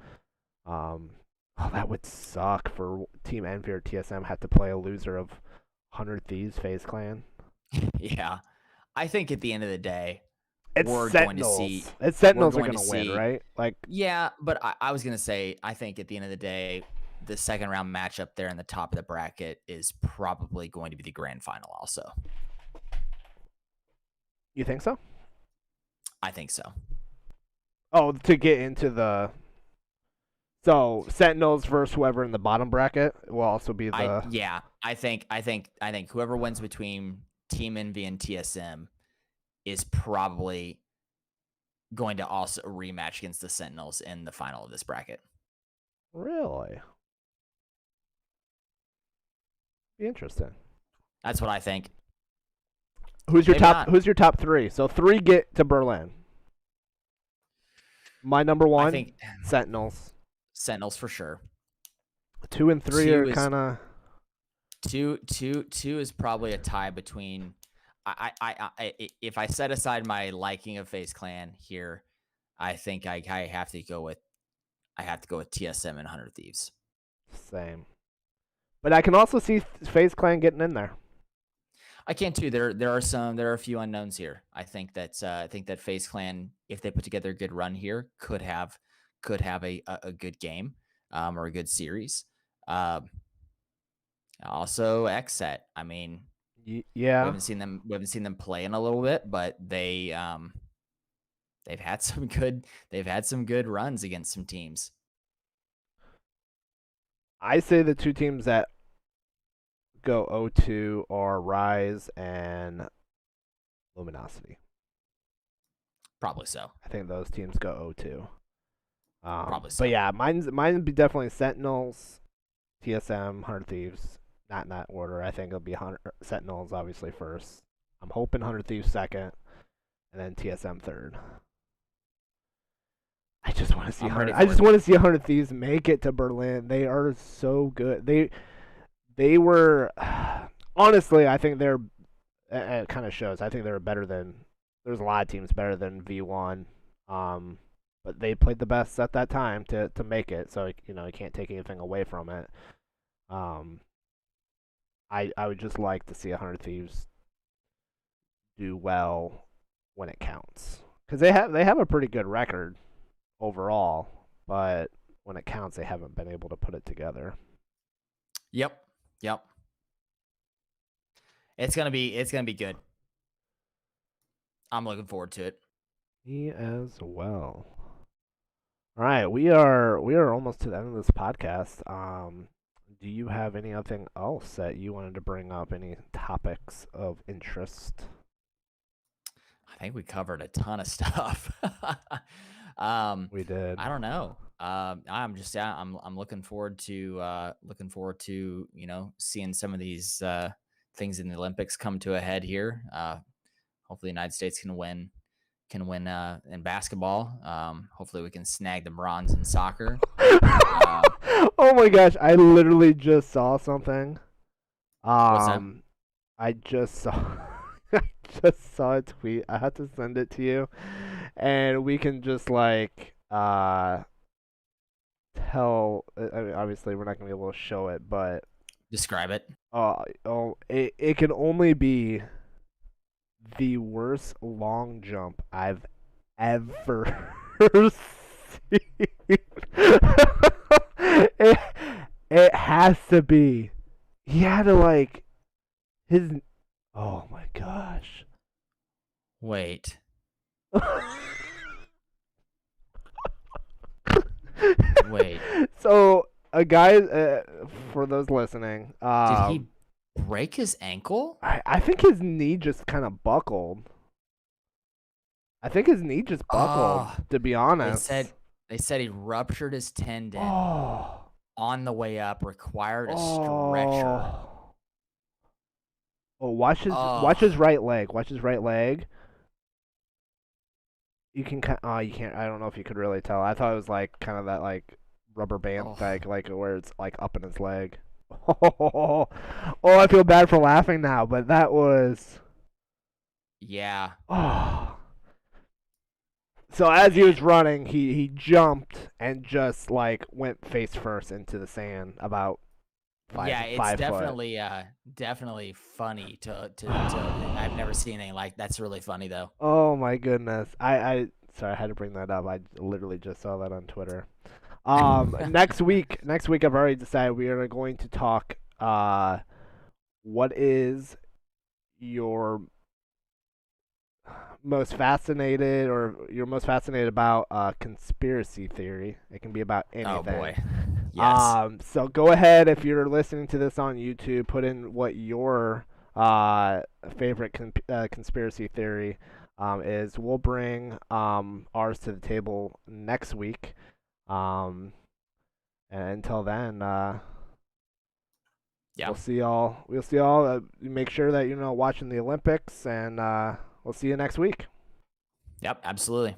[SPEAKER 1] That would suck for Team Envy or TSM have to play a loser of 100 Thieves FaZe Clan.
[SPEAKER 2] Yeah, I think at the end of the day,
[SPEAKER 1] It's
[SPEAKER 2] we're
[SPEAKER 1] Sentinels.
[SPEAKER 2] going to see.
[SPEAKER 1] It's Sentinels
[SPEAKER 2] we're
[SPEAKER 1] are
[SPEAKER 2] going
[SPEAKER 1] going
[SPEAKER 2] to
[SPEAKER 1] to win,
[SPEAKER 2] see.
[SPEAKER 1] right? Like,
[SPEAKER 2] Yeah, but I was going to say, I think at the end of the day, the second round matchup there in the top of the bracket is probably going to be the grand final also.
[SPEAKER 1] you think so?
[SPEAKER 2] I think so.
[SPEAKER 1] Oh, to get into the. So Sentinels versus whoever in the bottom bracket will also be the.
[SPEAKER 2] I think whoever wins between Team Envy and TSM is probably going to also rematch against the Sentinels in the final of this bracket.
[SPEAKER 1] Really? Be interesting.
[SPEAKER 2] That's what I think.
[SPEAKER 1] Who's your
[SPEAKER 2] Maybe
[SPEAKER 1] top?
[SPEAKER 2] not.
[SPEAKER 1] Who's your top three? So 3 get to Berlin. My number 1,
[SPEAKER 2] I think
[SPEAKER 1] Sentinels.
[SPEAKER 2] Sentinels for sure.
[SPEAKER 1] 2 and 3 are kind of.
[SPEAKER 2] Two is probably a tie between. If I set aside my liking of FaZe Clan here, I think I have to go with TSM and 100 Thieves.
[SPEAKER 1] Same. But I can also see FaZe Clan getting in there.
[SPEAKER 2] I can too. There are a few unknowns here. I think that FaZe Clan, if they put together a good run here, could have a good game or a good series. Also XSET. I mean,
[SPEAKER 1] yeah,
[SPEAKER 2] we haven't seen them play in a little bit, but they've had some good runs against some teams.
[SPEAKER 1] I say the 2 teams that go 0-2 are Rise and Luminosity.
[SPEAKER 2] Probably so.
[SPEAKER 1] I think those teams go 0-2.
[SPEAKER 2] Probably so.
[SPEAKER 1] But yeah, mine would be definitely Sentinels, TSM, 100 Thieves. Not in that order. I think it'll be Sentinels obviously first. I'm hoping 100 Thieves second, and then TSM third. I just want to see. I just want to see 100 Thieves make it to Berlin. They are so good. They were honestly. I think they're. It kind of shows. I think they're better than. There's a lot of teams better than V1. But they played the best at that time to make it. So you can't take anything away from it. I would just like to see 100 Thieves do well when it counts, because they have a pretty good record overall, but when it counts, they haven't been able to put it together.
[SPEAKER 2] Yep. It's gonna be good. I'm looking forward to it.
[SPEAKER 1] Me as well. All right, we are almost to the end of this podcast. Do you have anything else that you wanted to bring up? Any topics of interest?
[SPEAKER 2] I think we covered a ton of stuff.
[SPEAKER 1] We did.
[SPEAKER 2] I don't know. I'm looking forward to seeing some of these things in the Olympics come to a head here. Hopefully, the United States can win in basketball. Hopefully, we can snag the bronze in soccer.
[SPEAKER 1] Oh my gosh! I literally just saw something.
[SPEAKER 2] What's that?
[SPEAKER 1] I just saw. I just saw a tweet. I have to send it to you, and we can just like tell. I mean, obviously, we're not gonna be able to show it, but
[SPEAKER 2] describe it.
[SPEAKER 1] It can only be the worst long jump I've ever seen. It has to be. He had to like his. Oh my gosh.
[SPEAKER 2] Wait. Wait.
[SPEAKER 1] So a guy, for those listening,
[SPEAKER 2] did he break his ankle?
[SPEAKER 1] I think his knee just kind of buckled. I think his knee just buckled. To be honest,
[SPEAKER 2] they said he ruptured his tendon
[SPEAKER 1] oh.
[SPEAKER 2] on the way up, required a stretcher.
[SPEAKER 1] Oh, watch his right leg. Watch his right leg. You can you can't. I don't know if you could really tell. I thought it was like kind of that like rubber band like where it's like up in his leg. Oh, I feel bad for laughing now, but that was.
[SPEAKER 2] Yeah.
[SPEAKER 1] Oh. So as he was running, he jumped and just like went face first into the sand about
[SPEAKER 2] Yeah, it's
[SPEAKER 1] 5 foot.
[SPEAKER 2] definitely funny to I've never seen anything like that's really funny though.
[SPEAKER 1] Oh my goodness. Sorry, I had to bring that up. I literally just saw that on Twitter. Next week I've already decided we are going to talk what is your most fascinated or you're most fascinated about conspiracy theory. It can be about
[SPEAKER 2] Oh
[SPEAKER 1] anything.
[SPEAKER 2] boy. Yes.
[SPEAKER 1] So go ahead if you're listening to this on YouTube, put in what your favorite conspiracy theory is. We'll bring ours to the table next week. Um, and until then,
[SPEAKER 2] Yeah.
[SPEAKER 1] We'll see y'all. Make sure that you're watching the Olympics, and we'll see you next week.
[SPEAKER 2] Yep, absolutely.